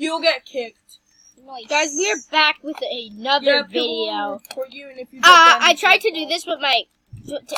you'll get kicked. Nice. Guys, we're back with another video. I tried to do this with my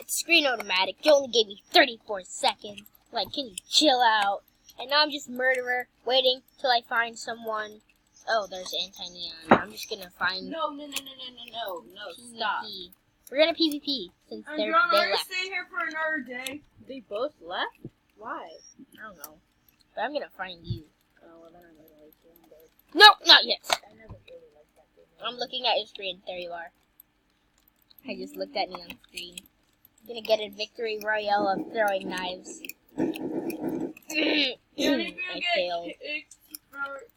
screen automatic. It only gave me 34 seconds. Like, can you chill out? And now I'm just murderer, waiting till I find someone. Oh, there's anti-neon. I'm just gonna find. No, stop. We're gonna PvP since they left. Stay here for another day. They both left? Why? I don't know. But I'm gonna find you. Oh, well, then I'm gonna like you. No, not yet. I never really liked that game. I'm looking at your screen. There you are. I just looked at me on the screen. Gonna get a victory royale of throwing knives. I failed.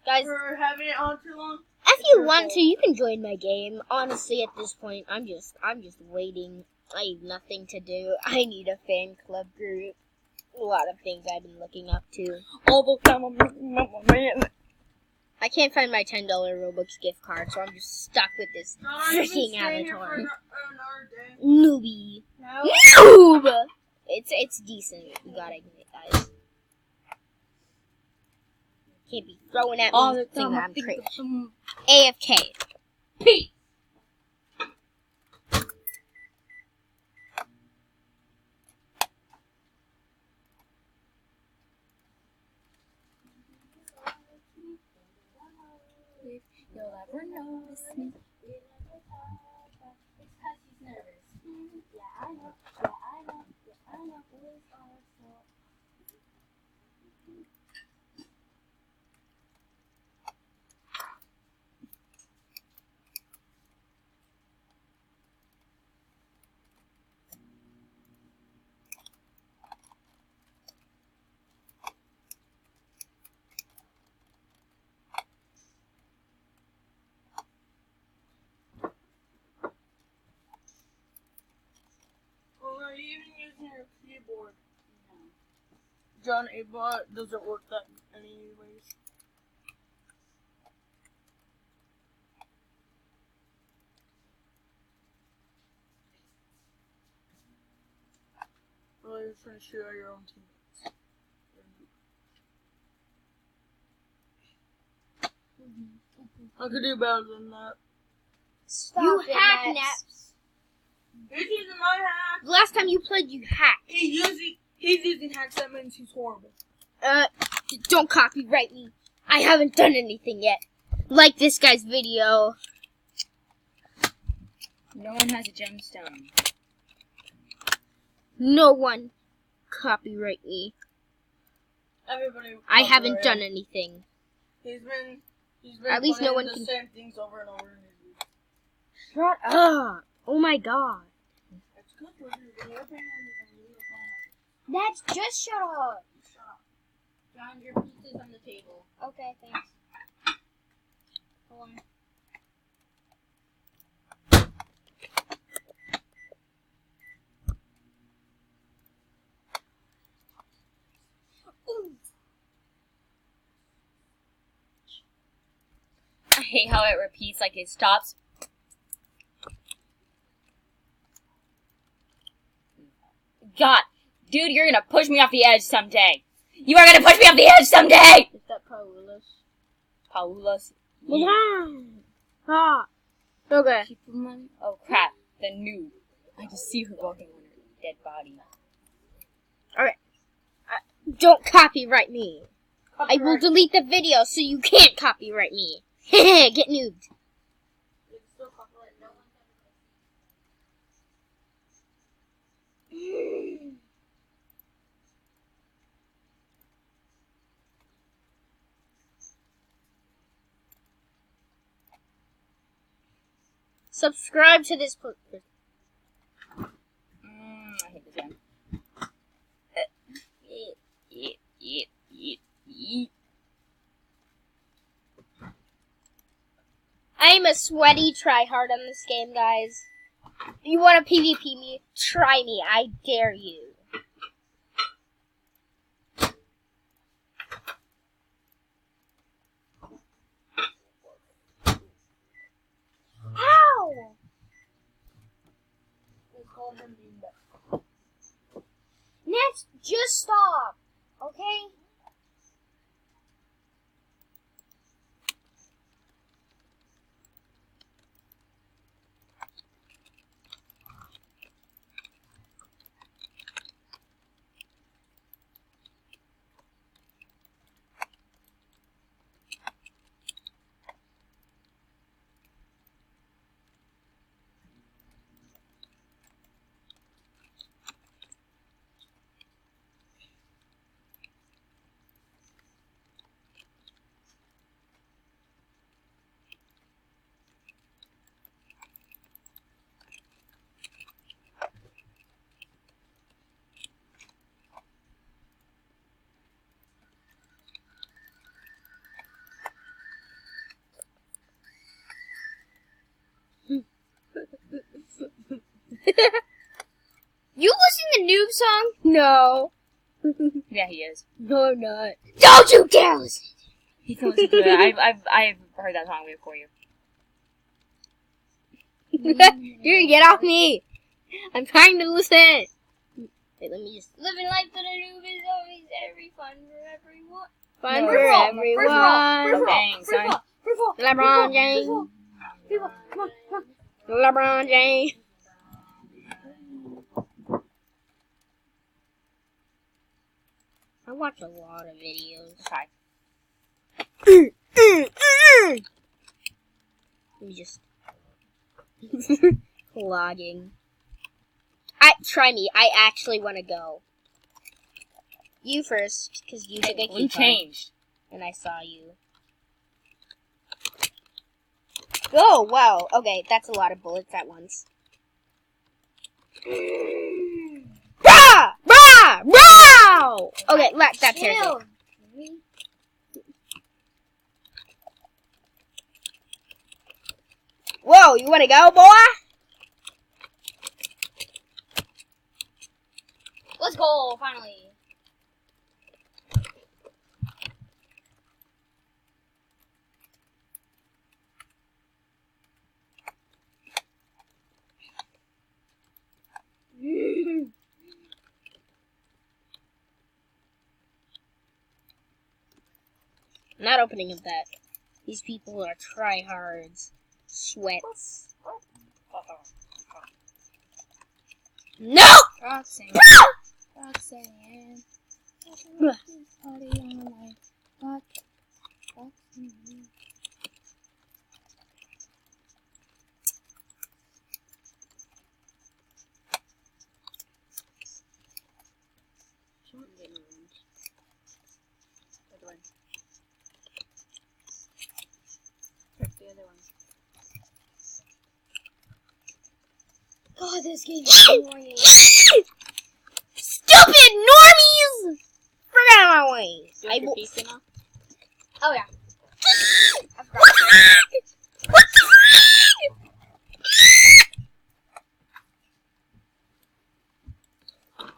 Guys, for having it on too long? if you want to, you can join my game. Honestly, at this point, I'm just waiting. I have nothing to do. I need a fan club group. A lot of things I've been looking up to. All the time man. I can't find my $10 Robux gift card, so I'm just stuck with this freaking avatar. Noobie. No. Noob! It's decent. You gotta admit, guys. Can't be throwing at me All the thinking time I'm crazy. AFK. Peace. You'll ever notice me. Are you even using your keyboard? No. John, it doesn't work that anyways. Well, you're trying to shoot at your own teammates. I could do better than that. Stop you hack naps. He's using my hack. Last time you played, you hacked. He's using hacks. That means he's horrible. Don't copyright me. I haven't done anything yet. Like this guy's video. No one has a gemstone. No one copyright me. Everybody. I haven't done anything. He's been at least no one the can. Same things over and over in his videos. Shut up! Oh my god. That's good for you. That's just shut up. Shut up. John, your pizza's on the table. Okay, thanks. Hold on. I hate how it repeats, like it stops. God, dude, you're gonna push me off the edge someday. You are gonna push me off the edge someday! Is that Paulus? Paulus? Ah. Okay. Oh crap, the noob. I just see her walking on her dead body. Alright. Don't copyright me. I will delete the video so you can't copyright me. Get noobed. Subscribe to this. I hate this game. I'm a sweaty tryhard on this game, guys. You want to PvP me? Try me. I dare you. Ow! Next, just stop. Okay? You listen to Noob song? No. Yeah, he is. No, I'm not. Don't you dare listen. He can listen to it. I've heard that song before you. Dude, get off me. I'm trying to listen. Wait, let me just... Living life for the noob is always every fun for everyone. Fun No, for free fall, everyone. Dang, son. LeBron James. LeBron James. I watch a lot of videos. Okay. Let me just... Logging. Try me. I actually want to go. You first, because you took a We key card, changed. and I saw you. Oh, wow. Okay, that's a lot of bullets at once. Brah! Brah! Brah! Okay, that's here. Chill. Whoa, you want to go, boy? Let's go, finally. I'm not opening up that. These people are tryhards. Sweats. No! Roxanne. Roxanne. God, this game is annoying. Stupid normies! Forget my ways. I will... Oh yeah.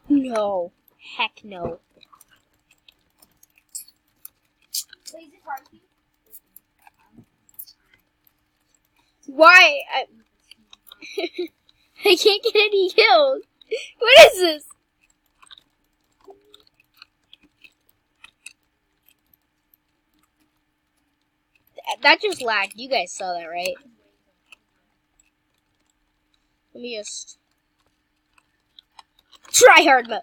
No. Heck no. Please, it's Roxy. Why? I can't get any kills. What is this? That just lagged. You guys saw that, right? Let me just... Try hard mode.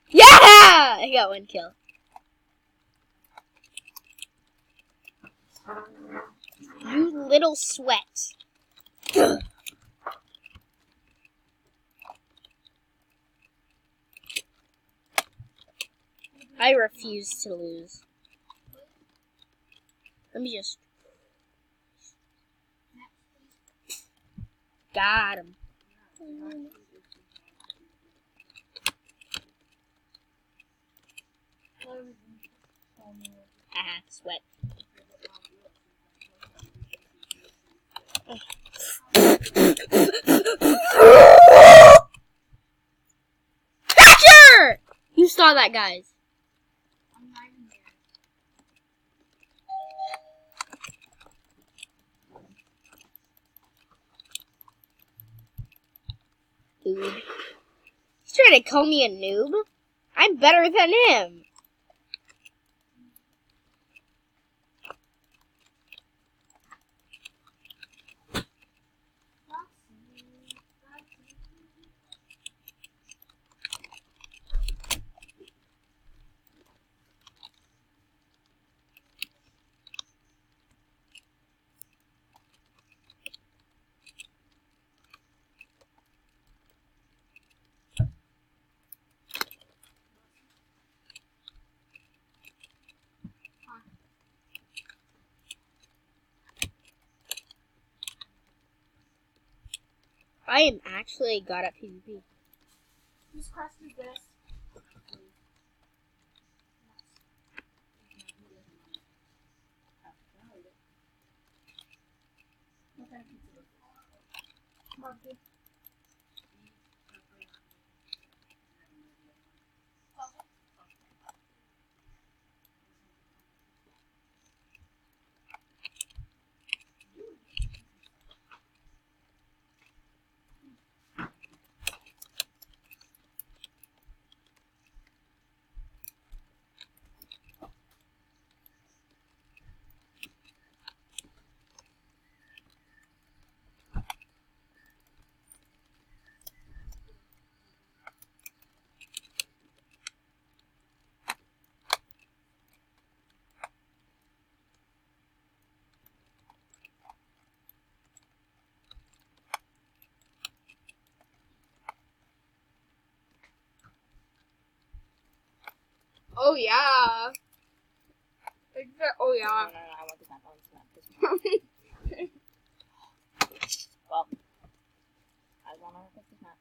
Yeah! I got one kill. You little sweat. I refuse to lose. Let me just... Got him. Haha, sweat. Catcher! You saw that, guys. Dude. He's trying to call me a noob? I'm better than him. I am actually good at PvP. Whose quest is this? Oh yeah. Oh No, yeah. I want this map. I want this map. Well, I want to work with this map.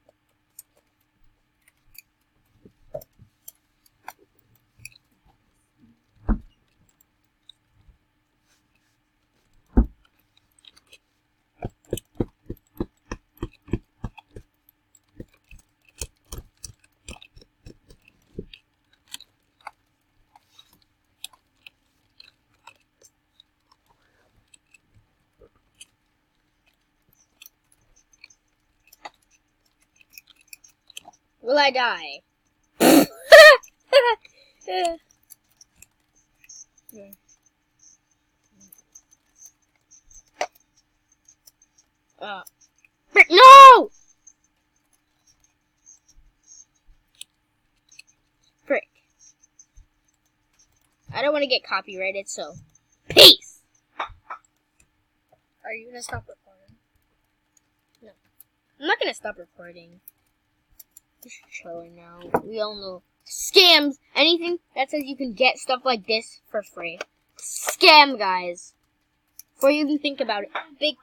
Will I die? Frick, no! Frick. I don't want to get copyrighted, so peace! Are you gonna stop recording? I'm not gonna stop recording. Just chilling now. We all know scams. Anything that says you can get stuff like this for free. Scam, guys. Before you even think about it. Big.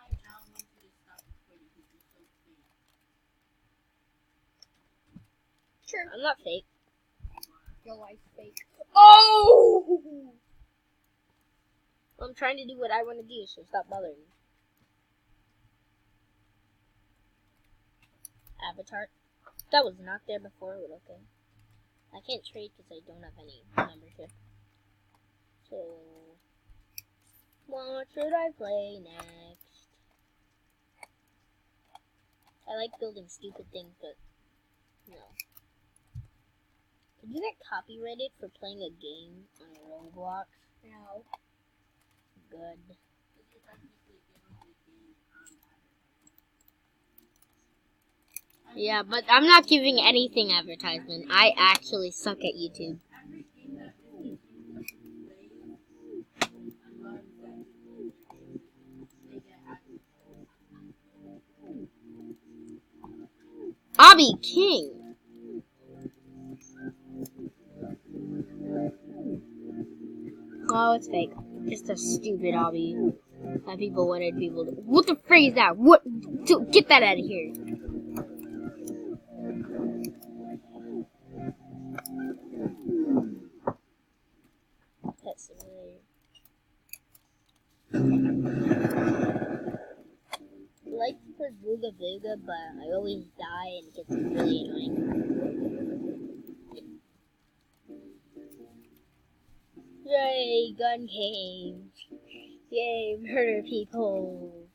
Sure. I'm not fake. Your life's fake. Oh! I'm trying to do what I want to do, so stop bothering me. Avatar. That was not there before, but okay. I can't trade because I don't have any membership. So, what should I play next? I like building stupid things, but no. Did you get copyrighted for playing a game on Roblox? No. Good. Yeah, but I'm not giving anything advertisement. I actually suck at YouTube. Obby King. Oh, it's fake. Just a stupid obby that people wanted people to. What the frick is that? What? Get that out of here. Pet Simulator. I like for Booga Booga, but I always die and it gets really annoying. Yay, gun games. Yay, murder people.